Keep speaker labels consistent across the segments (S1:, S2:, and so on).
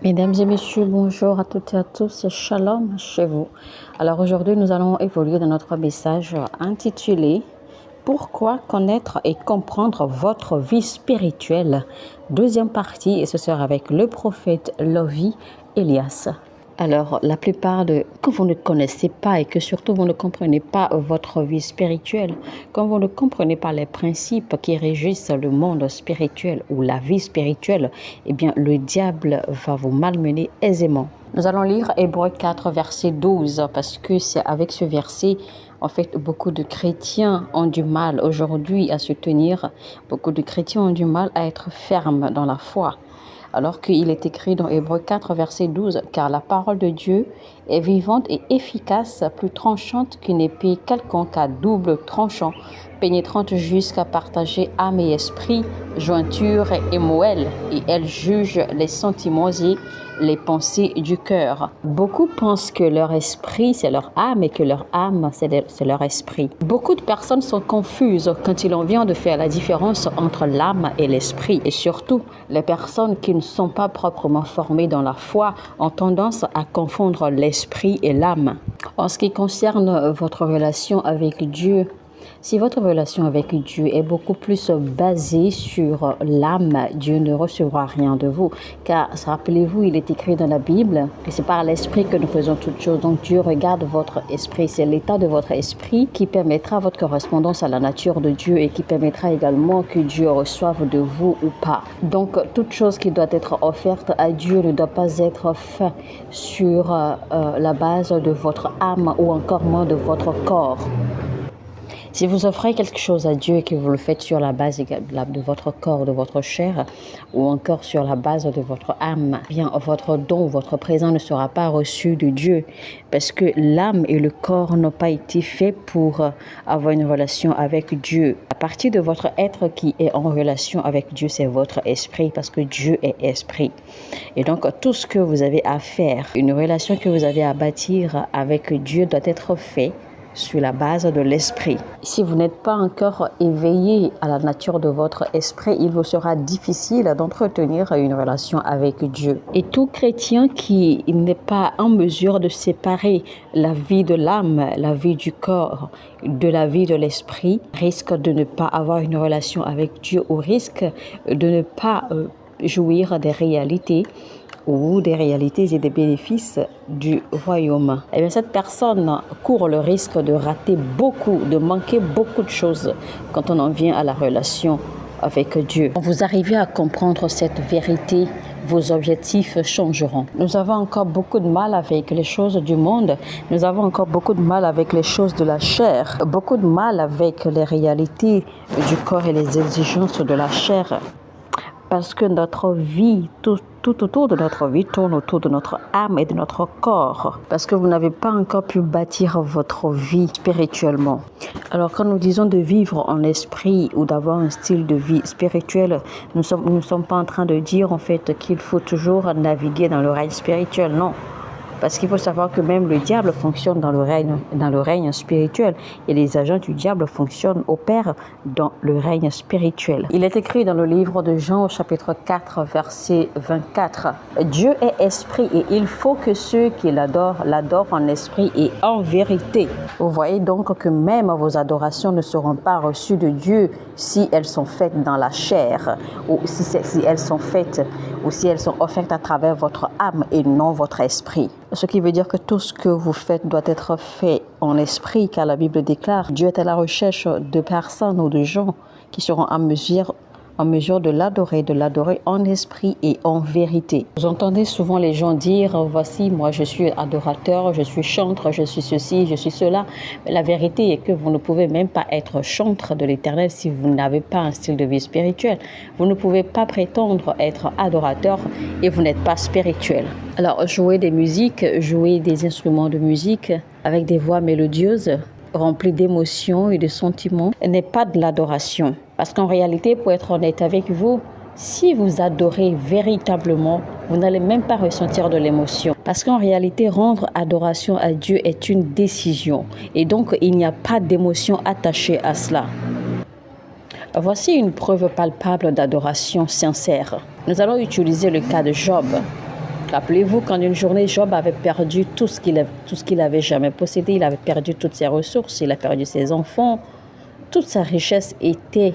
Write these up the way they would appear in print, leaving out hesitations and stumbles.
S1: Mesdames et messieurs, bonjour à toutes et à tous, shalom chez vous. Alors aujourd'hui, nous allons évoluer dans notre message intitulé Pourquoi connaître et comprendre votre vie spirituelle? Deuxième partie, et ce sera avec le prophète Lovi Elias. Alors, la plupart quand vous ne connaissez pas et que surtout vous ne comprenez pas votre vie spirituelle, quand vous ne comprenez pas les principes qui régissent le monde spirituel ou la vie spirituelle, eh bien, le diable va vous malmener aisément. Nous allons lire Hébreux 4, verset 12, parce que c'est avec ce verset, en fait, beaucoup de chrétiens ont du mal aujourd'hui à se tenir, beaucoup de chrétiens ont du mal à être fermes dans la foi. Alors qu'il est écrit dans Hébreux 4, verset 12, « Car la parole de Dieu est vivante et efficace, plus tranchante qu'une épée quelconque à double tranchant, pénétrante jusqu'à partager âme et esprit, jointure et moelle, et elle juge les sentiments et les pensées du cœur. » Beaucoup pensent que leur esprit, c'est leur âme et que leur âme, c'est leur esprit. Beaucoup de personnes sont confuses quand il en vient de faire la différence entre l'âme et l'esprit. Et surtout, les personnes qui ne sont pas proprement formées dans la foi ont tendance à confondre l'esprit et l'âme. En ce qui concerne votre relation avec Dieu, si votre relation avec Dieu est beaucoup plus basée sur l'âme, Dieu ne recevra rien de vous. Car, rappelez-vous, il est écrit dans la Bible que c'est par l'esprit que nous faisons toutes choses. Donc Dieu regarde votre esprit. C'est l'état de votre esprit qui permettra votre correspondance à la nature de Dieu et qui permettra également que Dieu reçoive de vous ou pas. Donc, toute chose qui doit être offerte à Dieu ne doit pas être faite sur la base de votre âme ou encore moins de votre corps. Si vous offrez quelque chose à Dieu et que vous le faites sur la base de votre corps, de votre chair, ou encore sur la base de votre âme, bien votre don, votre présent ne sera pas reçu de Dieu, parce que l'âme et le corps n'ont pas été faits pour avoir une relation avec Dieu. À partir de votre être qui est en relation avec Dieu, c'est votre esprit, parce que Dieu est esprit. Et donc, tout ce que vous avez à faire, une relation que vous avez à bâtir avec Dieu doit être fait sur la base de l'esprit. Si vous n'êtes pas encore éveillé à la nature de votre esprit, il vous sera difficile d'entretenir une relation avec Dieu. Et tout chrétien qui n'est pas en mesure de séparer la vie de l'âme, la vie du corps, de la vie de l'esprit, risque de ne pas avoir une relation avec Dieu ou risque de ne pas jouir des réalités ou des réalités et des bénéfices du royaume. Et bien, cette personne court le risque de rater beaucoup, de manquer beaucoup de choses quand on en vient à la relation avec Dieu. Quand vous arrivez à comprendre cette vérité, vos objectifs changeront. Nous avons encore beaucoup de mal avec les choses du monde. Nous avons encore beaucoup de mal avec les choses de la chair. Beaucoup de mal avec les réalités du corps et les exigences de la chair. Parce que notre vie, tout autour de notre vie tourne autour de notre âme et de notre corps. Parce que vous n'avez pas encore pu bâtir votre vie spirituellement. Alors quand nous disons de vivre en esprit ou d'avoir un style de vie spirituel, nous ne sommes pas en train de dire en fait qu'il faut toujours naviguer dans le règne spirituel, non. Parce qu'il faut savoir que même le diable fonctionne dans le règne spirituel. Et les agents du diable opèrent dans le règne spirituel. Il est écrit dans le livre de Jean au chapitre 4, verset 24. Dieu est esprit et il faut que ceux qui l'adorent en esprit et en vérité. Vous voyez donc que même vos adorations ne seront pas reçues de Dieu si elles sont faites dans la chair ou si elles sont faites ou si elles sont offertes à travers votre âme et non votre esprit. Ce qui veut dire que tout ce que vous faites doit être fait en esprit, car la Bible déclare Dieu est à la recherche de personnes ou de gens qui seront en mesure de l'adorer en esprit et en vérité. Vous entendez souvent les gens dire, voici, moi je suis adorateur, je suis chantre, je suis ceci, je suis cela. Mais la vérité est que vous ne pouvez même pas être chantre de l'Éternel si vous n'avez pas un style de vie spirituel. Vous ne pouvez pas prétendre être adorateur et vous n'êtes pas spirituel. Alors, jouer des musiques, jouer des instruments de musique avec des voix mélodieuses, rempli d'émotions et de sentiments, n'est pas de l'adoration. Parce qu'en réalité, pour être honnête avec vous, si vous adorez véritablement, vous n'allez même pas ressentir de l'émotion. Parce qu'en réalité, rendre adoration à Dieu est une décision. Et donc, il n'y a pas d'émotion attachée à cela. Voici une preuve palpable d'adoration sincère. Nous allons utiliser le cas de Job. Rappelez-vous qu'en une journée, Job avait perdu tout ce qu'il avait jamais possédé. Il avait perdu toutes ses ressources, il a perdu ses enfants. Toute sa richesse était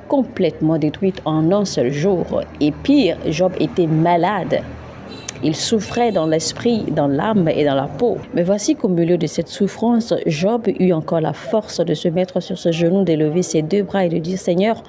S1: complètement détruite en un seul jour. Et pire, Job était malade. Il souffrait dans l'esprit, dans l'âme et dans la peau. Mais voici qu'au milieu de cette souffrance, Job eut encore la force de se mettre sur ses genoux, d'élever ses deux bras et de dire « Seigneur,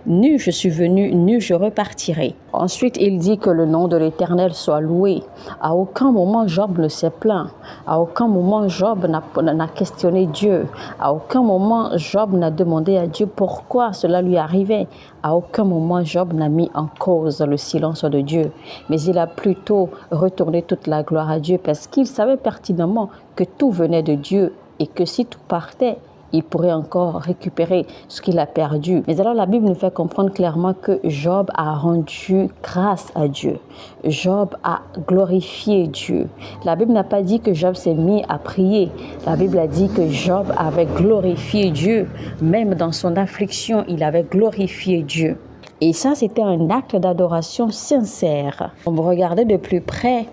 S1: nu je suis venu, nu je repartirai. » Ensuite, il dit que le nom de l'Éternel soit loué. À aucun moment, Job ne s'est plaint. À aucun moment, Job n'a questionné Dieu. À aucun moment, Job n'a demandé à Dieu pourquoi cela lui arrivait. À aucun moment, Job n'a mis en cause le silence de Dieu. Mais il a plutôt retourné toute la gloire à Dieu parce qu'il savait pertinemment que tout venait de Dieu et que si tout partait, il pourrait encore récupérer ce qu'il a perdu. Mais alors la Bible nous fait comprendre clairement que Job a rendu grâce à Dieu. Job a glorifié Dieu. La Bible n'a pas dit que Job s'est mis à prier. La Bible a dit que Job avait glorifié Dieu. Même dans son affliction, il avait glorifié Dieu. Et ça, c'était un acte d'adoration sincère. On regardait de plus près.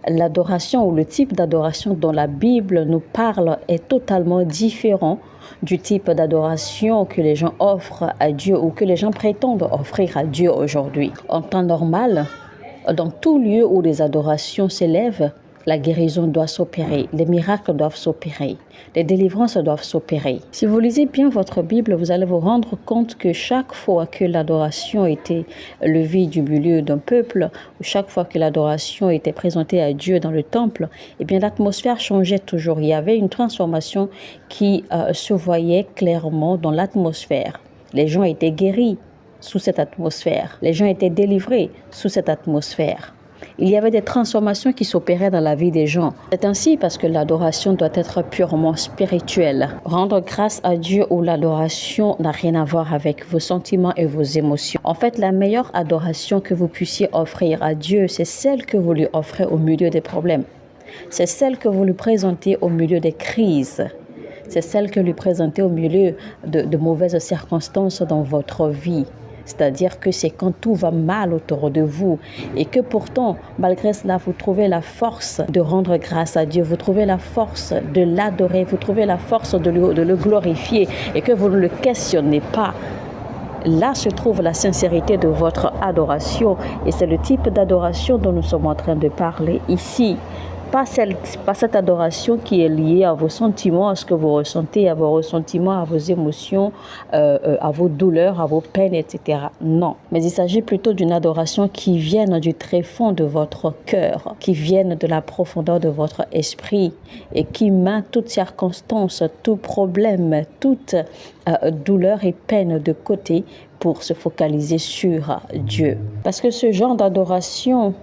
S1: L'adoration ou le type d'adoration dont la Bible nous parle est totalement différent du type d'adoration que les gens offrent à Dieu ou que les gens prétendent offrir à Dieu aujourd'hui. En temps normal, dans tout lieu où les adorations s'élèvent, la guérison doit s'opérer, les miracles doivent s'opérer, les délivrances doivent s'opérer. Si vous lisez bien votre Bible, vous allez vous rendre compte que chaque fois que l'adoration était levée du milieu d'un peuple, ou chaque fois que l'adoration était présentée à Dieu dans le temple, eh bien l'atmosphère changeait toujours. Il y avait une transformation qui se voyait clairement dans l'atmosphère. Les gens étaient guéris sous cette atmosphère. Les gens étaient délivrés sous cette atmosphère. Il y avait des transformations qui s'opéraient dans la vie des gens. C'est ainsi parce que l'adoration doit être purement spirituelle. Rendre grâce à Dieu ou l'adoration n'a rien à voir avec vos sentiments et vos émotions. En fait, la meilleure adoration que vous puissiez offrir à Dieu, c'est celle que vous lui offrez au milieu des problèmes. C'est celle que vous lui présentez au milieu des crises. C'est celle que lui présentez au milieu de mauvaises circonstances dans votre vie. C'est-à-dire que c'est quand tout va mal autour de vous et que pourtant, malgré cela, vous trouvez la force de rendre grâce à Dieu, vous trouvez la force de l'adorer, vous trouvez la force de le glorifier et que vous ne le questionnez pas. Là se trouve la sincérité de votre adoration et c'est le type d'adoration dont nous sommes en train de parler ici. Pas cette adoration qui est liée à vos sentiments, à ce que vous ressentez, à vos ressentiments, à vos émotions, à vos douleurs, à vos peines, etc. Non. Mais il s'agit plutôt d'une adoration qui vienne du tréfonds de votre cœur, qui vienne de la profondeur de votre esprit et qui met toute circonstance, tout problème, toute douleur et peine de côté pour se focaliser sur Dieu. Parce que ce genre d'adoration,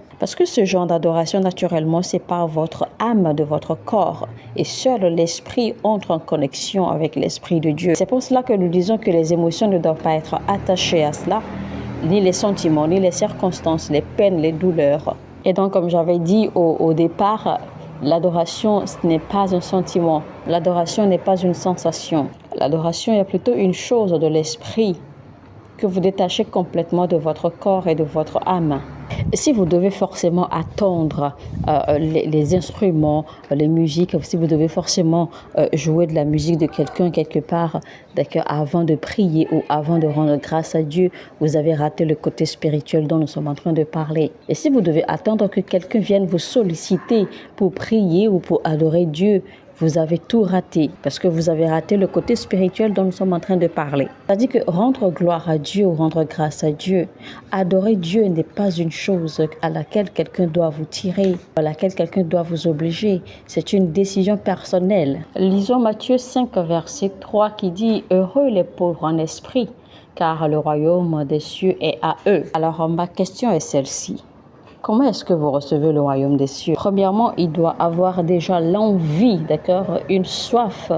S1: naturellement, sépare votre âme de votre corps et seul l'esprit entre en connexion avec l'esprit de Dieu. C'est pour cela que nous disons que les émotions ne doivent pas être attachées à cela, ni les sentiments, ni les circonstances, les peines, les douleurs. Et donc, comme j'avais dit au départ, l'adoration, ce n'est pas un sentiment. L'adoration n'est pas une sensation. L'adoration est plutôt une chose de l'esprit que vous détachez complètement de votre corps et de votre âme. Si vous devez forcément attendre les instruments, les musiques, si vous devez forcément jouer de la musique de quelqu'un quelque part, avant de prier ou avant de rendre grâce à Dieu, vous avez raté le côté spirituel dont nous sommes en train de parler. Et si vous devez attendre que quelqu'un vienne vous solliciter pour prier ou pour adorer Dieu, vous avez tout raté parce que vous avez raté le côté spirituel dont nous sommes en train de parler. C'est-à-dire que rendre gloire à Dieu ou rendre grâce à Dieu, adorer Dieu n'est pas une chose à laquelle quelqu'un doit vous tirer, à laquelle quelqu'un doit vous obliger. C'est une décision personnelle. Lisons Matthieu 5, verset 3 qui dit « Heureux les pauvres en esprit, car le royaume des cieux est à eux. » Alors ma question est celle-ci. Comment est-ce que vous recevez le royaume des cieux? Premièrement, il doit avoir déjà l'envie, une soif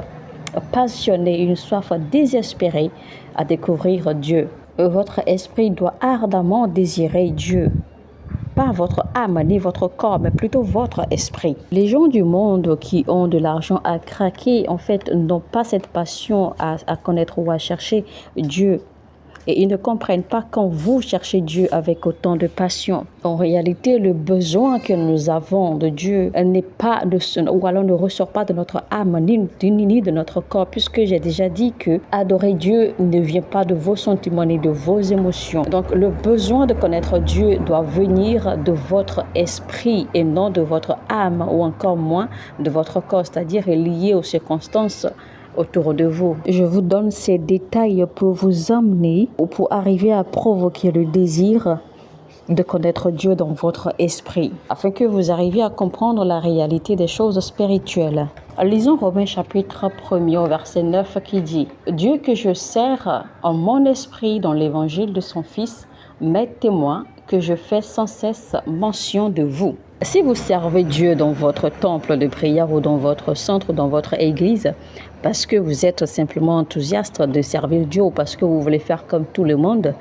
S1: passionnée, une soif désespérée à découvrir Dieu. Votre esprit doit ardemment désirer Dieu. Pas votre âme ni votre corps, mais plutôt votre esprit. Les gens du monde qui ont de l'argent à craquer, en fait, n'ont pas cette passion à connaître ou à chercher Dieu. Et ils ne comprennent pas quand vous cherchez Dieu avec autant de passion. En réalité, le besoin que nous avons de Dieu n'est pas ou alors ne ressort pas de notre âme ni de notre corps, puisque j'ai déjà dit que adorer Dieu ne vient pas de vos sentiments ni de vos émotions. Donc le besoin de connaître Dieu doit venir de votre esprit et non de votre âme, ou encore moins de votre corps, c'est-à-dire lié aux circonstances autour de vous. Je vous donne ces détails pour vous emmener ou pour arriver à provoquer le désir de connaître Dieu dans votre esprit, afin que vous arriviez à comprendre la réalité des choses spirituelles. Lisons Romains chapitre 1er au verset 9 qui dit « Dieu que je sers en mon esprit dans l'évangile de son Fils m'est témoin que je fais sans cesse mention de vous. » Si vous servez Dieu dans votre temple de prière ou dans votre centre, dans votre église, parce que vous êtes simplement enthousiaste de servir Dieu ou parce que vous voulez faire comme tout le monde,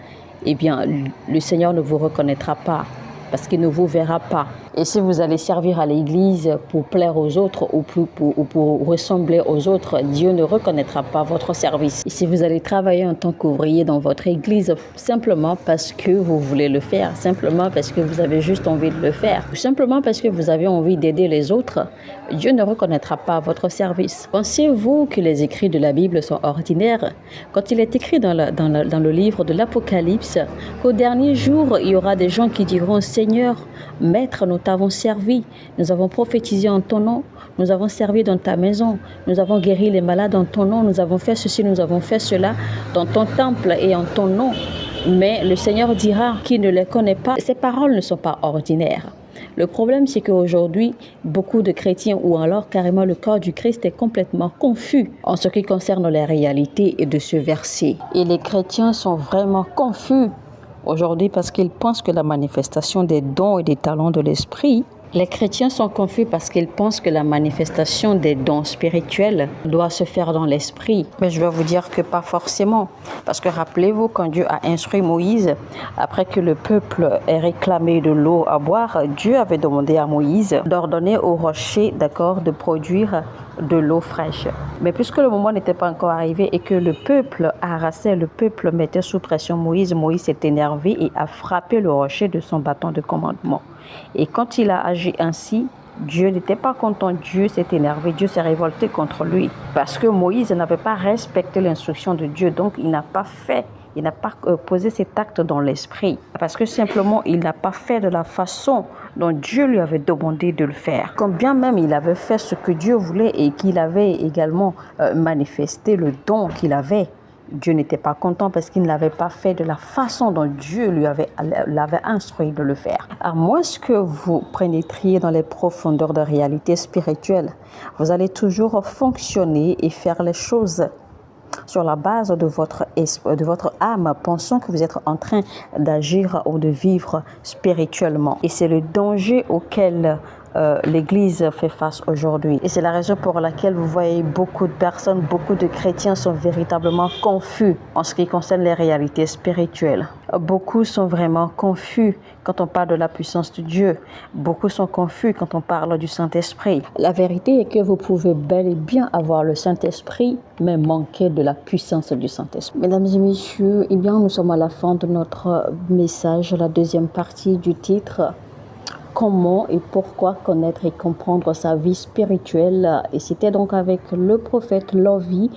S1: eh bien, le Seigneur ne vous reconnaîtra pas parce qu'il ne vous verra pas. Et si vous allez servir à l'église pour plaire aux autres ou pour ressembler aux autres, Dieu ne reconnaîtra pas votre service. Et si vous allez travailler en tant qu'ouvrier dans votre église simplement parce que vous voulez le faire, simplement parce que vous avez juste envie de le faire, ou simplement parce que vous avez envie d'aider les autres, Dieu ne reconnaîtra pas votre service. Pensez-vous que les écrits de la Bible sont ordinaires? Quand il est écrit dans le livre de l'Apocalypse qu'au dernier jour, il y aura des gens qui diront « Seigneur, Maître, nous t'avons servi, nous avons prophétisé en ton nom, nous avons servi dans ta maison, nous avons guéri les malades en ton nom, nous avons fait ceci, nous avons fait cela dans ton temple et en ton nom. » Mais le Seigneur dira qu'il ne les connaît pas. Ces paroles ne sont pas ordinaires. Le problème, c'est qu'aujourd'hui, beaucoup de chrétiens ou alors carrément le corps du Christ est complètement confus en ce qui concerne les réalités de ce verset. Et les chrétiens sont vraiment confus aujourd'hui parce qu'ils pensent que la manifestation des dons et des talents de l'esprit, les chrétiens sont confus parce qu'ils pensent que la manifestation des dons spirituels doit se faire dans l'esprit. Mais je vais vous dire que pas forcément. Parce que rappelez-vous, quand Dieu a instruit Moïse, après que le peuple ait réclamé de l'eau à boire, Dieu avait demandé à Moïse d'ordonner au rocher, de produire de l'eau fraîche. Mais puisque le moment n'était pas encore arrivé et que le peuple harassait, le peuple mettait sous pression Moïse s'est énervé et a frappé le rocher de son bâton de commandement. Et quand il a agi ainsi, Dieu n'était pas content, Dieu s'est énervé, Dieu s'est révolté contre lui. Parce que Moïse n'avait pas respecté l'instruction de Dieu, donc il n'a pas posé cet acte dans l'esprit. Parce que simplement, il n'a pas fait de la façon dont Dieu lui avait demandé de le faire. Quand bien même il avait fait ce que Dieu voulait et qu'il avait également manifesté le don qu'il avait, Dieu n'était pas content parce qu'il ne l'avait pas fait de la façon dont Dieu l'avait instruit de le faire. À moins que vous pénétriez dans les profondeurs de réalité spirituelle, vous allez toujours fonctionner et faire les choses sur la base de votre âme, pensant que vous êtes en train d'agir ou de vivre spirituellement. Et c'est le danger auquel l'Église fait face aujourd'hui. Et c'est la raison pour laquelle vous voyez beaucoup de personnes, beaucoup de chrétiens sont véritablement confus en ce qui concerne les réalités spirituelles. Beaucoup sont vraiment confus quand on parle de la puissance de Dieu. Beaucoup sont confus quand on parle du Saint-Esprit. La vérité est que vous pouvez bel et bien avoir le Saint-Esprit, mais manquer de la puissance du Saint-Esprit. Mesdames et messieurs, eh bien, nous sommes à la fin de notre message, la deuxième partie du titre. Comment et pourquoi connaître et comprendre sa vie spirituelle. Et c'était donc avec le prophète Lovie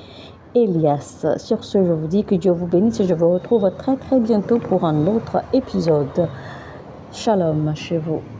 S1: Elias. Sur ce, je vous dis que Dieu vous bénisse et je vous retrouve très très bientôt pour un autre épisode. Shalom chez vous.